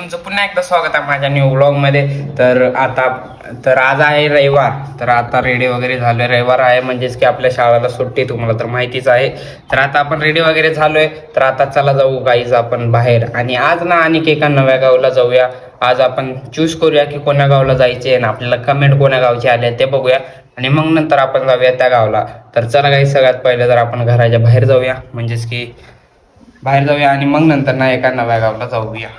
तुमचं पुन्हा एकदा स्वागत आहे माझ्या न्यू व्लॉग मध्ये. तर आज आहे रविवार. तर आता रेडी वगैरे झालोय. रविवार आहे म्हणजेच की आपल्या शाळेला सुट्टी, तुम्हाला तर माहितीच आहे. तर आता आपण रेडी वगैरे झालोय. तर आता चला जाऊ गाईज आपण बाहेर, आणि आज ना आणि एका नव्या गावाला जाऊया. आज आपण चूज करूया की कोण्या गावाला जायचे, आणि आपल्याला कमेंट कोण्या गावचे आले ते बघूया, आणि मग नंतर आपण जाऊया त्या गावाला. तर चला काही सगळ्यात पहिले तर आपण घराच्या बाहेर जाऊया, म्हणजेच की बाहेर जाऊया आणि मग नंतर ना एका नव्या गावाला जाऊया.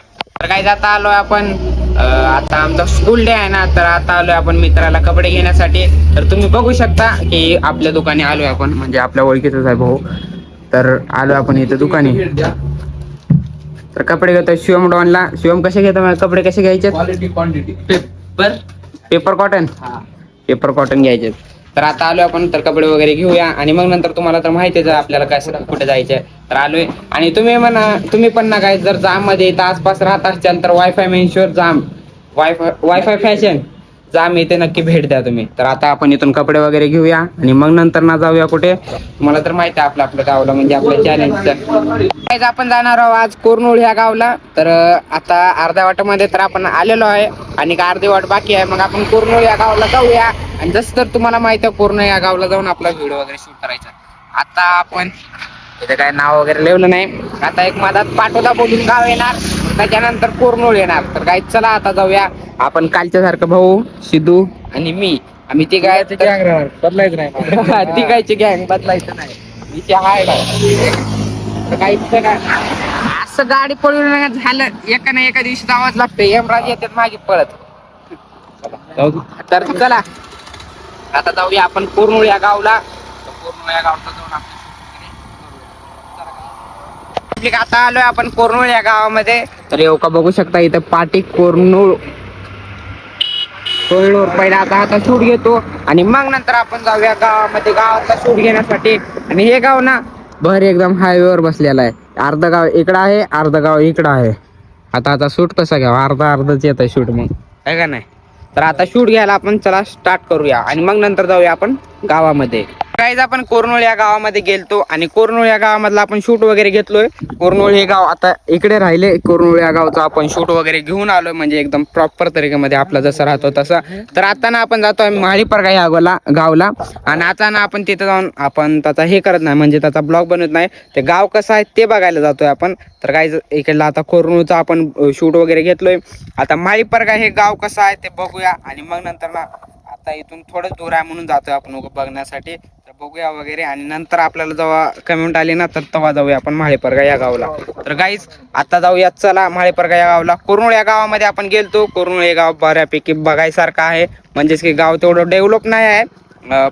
तर काय आता आलोय आपण, आता आमचा स्कूल डे आहे ना, तर आता आलोय आपण मित्राला कपडे घेण्यासाठी. तर तुम्ही बघू शकता की आपल्या दुकानी आलोय आपण, म्हणजे आपल्या ओळखीचाच आहे भाऊ. तर आलोय आपण इथे दुकानी. तर कपडे घेतोय शिवम डॉनला. शिवम कसे घेतो, कपडे कसे घ्यायचे? Quality quantity. Paper cotton. Paper cotton घ्यायचे. तर आता आलोय आपण, तर कपडे वगैरे घेऊया, आणि मग नंतर तुम्हाला तर माहितीच आहे आपल्याला काय कुठे जायचंय. तर आलोय, आणि तुम्ही पण ना काय, जर जाम मध्ये इथं आसपास राहत असाल तर वायफाय मेन्शुअर जाम, वायफाय फॅशन जाम इथे नक्की भेट द्या तुम्ही. तर आता आपण इथून कपडे वगैरे घेऊया, आणि मग नंतर ना जाऊया कुठे, तुम्हाला तर माहिती आहे आपल्या गावाला, म्हणजे आपल्या चॅलेंजचं. आपण जाणार आहोत आज कोरनूळ ह्या गावला. तर आता अर्ध्या वाटामध्ये तर आपण आलेलो आहे, आणि अर्धी वाट बाकी आहे. मग आपण कोरनूळ या गावाला जाऊया, आणि जसं तर तुम्हाला माहिती आहे कोरनूळ या गावाला जाऊन आपला व्हिडिओ वगैरे शूट करायचा. आता आपण इथे काय नाव वगैरे लिहिलं नाही. आता एक मधात पाटोदा बोलून गाव येणार, त्याच्यानंतर कोरनूळ येणार. तर काय चला आता जाऊया आपण. कालच्या सारखं भाऊ सिद्धू आणि मी, आम्ही ती काय बदलायचं नाही. ती गायची गँग बदलायचं नाही. विषय हाय काय असं गाडी पळून झालं, एका ना एका दिवशी जावंच लागतं. यमराज येतात मागे पळत. तर चला आता जाऊया आपण कोरनूळ या गावला. कोरनूळ या गावला जाऊन आता आलोय आपण कोरनूळ या गावामध्ये. तर येऊ का बघू शकता इथं पाटी कोरनूळ. पहिला आता शूट घेतो, आणि मग नंतर आपण जाऊया गावामध्ये गावाचा शूट घेण्यासाठी. आणि हे गाव ना भर एकदम हायवेवर बसलेला आहे. अर्ध गाव इकडं आहे, अर्ध गाव इकडं आहे. आता शूट कसा घ्यावा, अर्धच येत आहे शूट, मग आहे का नाही. तर आता शूट घ्यायला आपण चला स्टार्ट करूया, आणि मग नंतर जाऊया आपण गावामध्ये. काहीच आपण कोरनूळ या गावामध्ये गेलतो, आणि कोरनूळ या गावामधला आपण शूट वगैरे घेतलोय. कोरनूळ हे गाव आता इकडे राहिले. कोरनूळ या गावचा आपण शूट वगैरे घेऊन आलोय, म्हणजे एकदम प्रॉपर तरीकेमध्ये आपला जसं राहतो तसं. तर आता ना आपण जातोय माळीपरगा या गावला, आणि आता ना आपण तिथे जाऊन आपण त्याचा हे करत नाही, म्हणजे त्याचा ब्लॉग बनवत नाही. ते गाव कसं आहे ते बघायला जातोय आपण. तर काही इकडला आता कोरनूळचा आपण शूट वगैरे घेतलोय. आता माळीपरगा हे गाव कसं आहे ते बघूया, आणि मग नंतर ना आता इथून थोडं दूर आहे म्हणून जातोय आपण बघण्यासाठी. तर बघूया वगैरे, आणि नंतर आपल्याला जेव्हा कमेंट आली ना, तर तेव्हा जाऊया आपण माळीपरगा या गावाला. तर गाईज आता जाऊया चला माळीपरगा या गावाला. कोरनूळ या गावामध्ये आपण गेलतो. कोरनूळ हे गाव बऱ्यापैकी बघायसारखं आहे, म्हणजेच की गाव तेवढं डेव्हलप नाही आहे.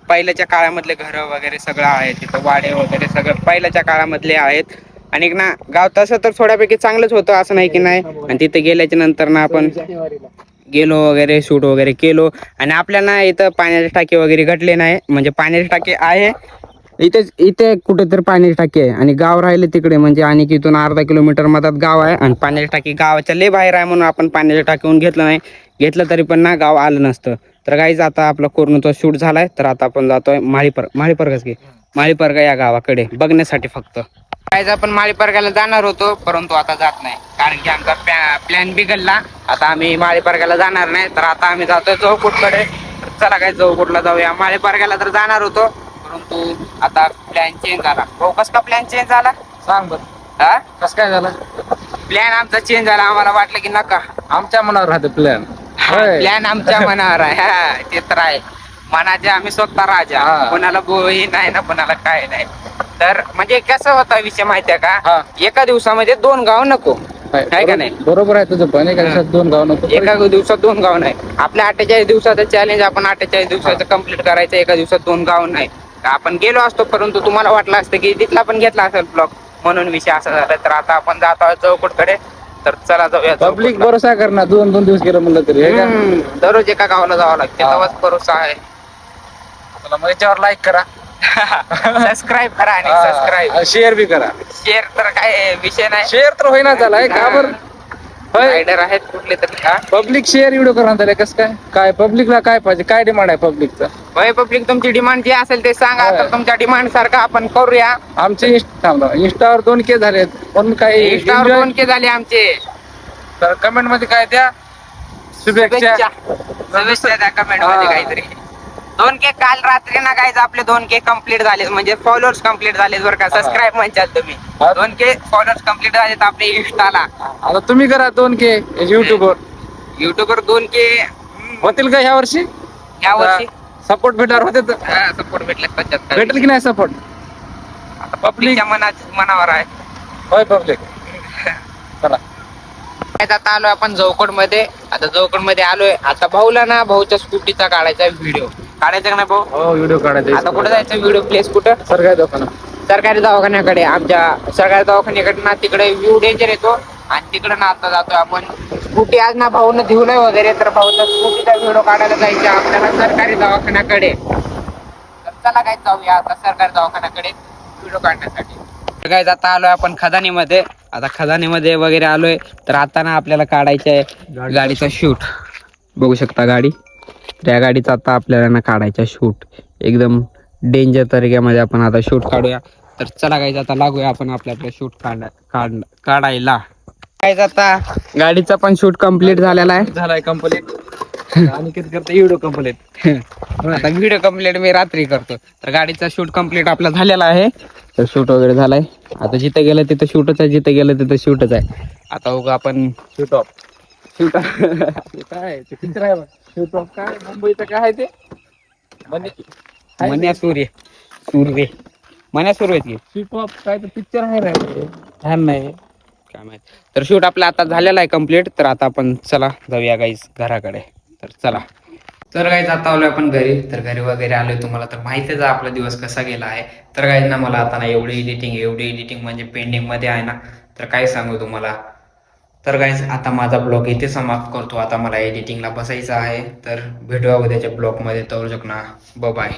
पहिल्याच्या काळामधले घरं वगैरे सगळं आहे तिथं, वाडे वगैरे सगळं पहिल्याच्या काळामधले आहेत. आणि ना गाव तसं तर थोड्यापैकी चांगलंच होतं, असं नाही की नाही. आणि तिथे गेल्याच्या नंतर ना आपण गेलो वगैरे, शूट वगैरे केलो, आणि आपल्याला इथं पाण्याची टाकी वगैरे घटले नाही. म्हणजे पाण्याची टाकी आहे इथे कुठेतरी पाण्याची टाकी आहे, आणि गाव राहिले तिकडे, म्हणजे आणि इथून अर्धा किलोमीटर मधात गाव आहे, आणि पाण्याची टाकी गावाच्या लय बाहेर आहे, म्हणून आपण पाण्याच्या टाकीहून घेतलं नाही. घेतलं तरी पण ना गाव आलं नसतं. तर गाईज आता आपला कोरनूळचा शूट झालाय. तर आता आपण जातोय माळीपरगा या गावाकडे बघण्यासाठी फक्त. काहीच आपण माळीपरगाला जाणार होतो, परंतु आता जात नाही, कारण की आमचा प्लॅन बिघडला. आता आम्ही माळीपरगाला जाणार नाही, तर आता आम्ही जातोय चौकुटकडे. चला काय चौकुटला जाऊया. माळीपरगाला तर जाणार होतो, परंतु आता प्लॅन चेंज झाला. भाऊ कस का प्लॅन चेंज झाला सांग बर, हा कसं काय झालं? प्लॅन आमचा चेंज झाला. आम्हाला वाटलं की नका, आमच्या मनावर राहते प्लॅन. प्लॅन आमच्या मनावर आहे. हा ते तर आहे, मनाचे आम्ही स्वतः राजा. कोणाला हे नाही ना, कोणाला काय नाही. तर म्हणजे कसं होता विषय माहितीये का, एका दिवसामध्ये 2 गाव नको, आहे का नाही. बरोबर आहे तुझं, पण एका दिवसात 2 गाव नको. एका दिवसात 2 गाव नाही. आपल्या 48 दिवसाचं चॅलेंज आपण 48 दिवसाचं कम्प्लीट करायचं. एका दिवसात 2 गाव नाही. आपण गेलो असतो, परंतु तुम्हाला वाटलं असतं की तिथला पण घेतला असेल ब्लॉग, म्हणून विषय असा झाला. तर आता आपण जातो आहोत चौकुटकडे. तर चला जाऊया. पब्लिक भरोसा करणार, 2 दिवस गेलं म्हणलं तरी दररोज एका गावाला जावं लागतं, तेव्हाच भरोसा आहे. मग याच्यावर लाईक करा, सबस्क्राईब करा, आणि सबस्क्राईब शेअर बी करा. शेअर तर काय विषय नाही, शेअर तर होईना झालाय का बरं. रायडर आहेत कुठले तरी. पब्लिक शेअर व्हिडिओ करा झाले. कसं काय पब्लिकला काय पाहिजे, काय डिमांड आहे पब्लिकचा? पब्लिक तुमची डिमांड जी असेल ते सांगा. तर तुमच्या डिमांड सारखं आपण करूया. आमचे इंस्टावर 2K झालेत, पण काही इंस्टावर 2K झाले आमचे. तर कमेंट मध्ये काय द्या शुभेच्छा. शुभेच्छा द्या कमेंट मध्ये काहीतरी. 2K काल रात्री ना काय आपले 2K कम्प्लीट झाले, म्हणजे फॉलोअर्स कम्प्लीट झाले बरं का. सबस्क्राईब म्हणतात तुम्ही. 2K फॉलोअर्स कम्प्लीट झालेत आपले इंस्टाला. आता तुम्ही करा 2K युट्यूबवर 2K होतील का ह्या वर्षी? या वर्षी सपोर्ट भेटणार होते तर सपोर्ट भेटला 75. भेटेल की नाही सपोर्ट? पब्लिकच्या मनावर आहे. होय पब्लिक. चला आता आलोय आपण जवकोड मध्ये. आता जवकोड मध्ये आलोय. आता भाऊला ना भाऊच्या स्कूटीचा काढायचा व्हिडिओ. काढायचा का नाही भाऊ? हो व्हिडिओ काढायचा. आता कुठे जायचं व्हिडिओ प्लेस कुठं? सरकारी दुकान. सरकारी दवाखान्याकडे. आमच्या सरकारी दवाखान्याकडे ना तिकडे व्ह्यू डेंजर येतो आणि तिकडे ना आता जातोय आपण. स्कूटी आज ना भाऊनं धुवलंय वगैरे, तर भाऊचा स्कूटीचा व्हिडिओ काढायला जायचा आपल्याला सरकारी दवाखान्याकडे. तर चला काय जाऊया आता सरकारी दवाखान्याकडे व्हिडिओ काढण्यासाठी. तर काय आता आलोय आपण खदानीमध्ये. आता खदानीमध्ये वगैरे आलोय. तर आता ना आपल्याला काढायचं आहे गाडीचा शूट. बघू शकता गाडी. त्या गाडीचा आता आपल्याला ना काढायचा शूट. एकदम डेंजर तरीक्यामध्ये आपण आता शूट काढूया. तर चला गाईज आता लागूया आपण आपल्या शूट काढायला. काय आता गाडीचा पण शूट कम्प्लीट झालेला आहे. झालाय कंप्लीट. आणि किती करते व्हिडिओ कंप्लीट. आता व्हिडिओ कम्प्लीट मी रात्री करतो. तर गाडीचा शूट कम्प्लीट आपला झालेला आहे. तर शूट वगैरे झालाय. आता जिथे गेलं तिथं शूटच आहे, जिथे गेलं तिथं शूटच आहे. आता उगा आपण शूट ऑफ. शूट काय ते पिक्चर आहे शूट ऑफ. काय मुंबईचं काय आहे ते मन्या सूर्य मन्या सूर्य शूट ऑफ काय तर पिक्चर आहे रे. ध्यान नाही काय माहित. तर शूट आपला आता झालेला आहे कम्प्लीट. तर आता आपण चला जाऊया गाईज घराकडे. तर चला. तर गाईज आता आलोय आपण घरी. तर घरी वगैरे आलोय. तुम्हाला तर माहितीच आहे आपला दिवस कसा गेला आहे. तर गाईज ना मला आता ना एवढी एडिटिंग म्हणजे पेंडिंग मध्ये आहे ना, तर काय सांगू तुम्हाला. तर गाईज आता माझा ब्लॉग इथे समाप्त करतो. आता मला एडिटिंगला बसायचं आहे. तर भेटूया उद्याच्या ब्लॉगमध्ये. तोवर ना बाय.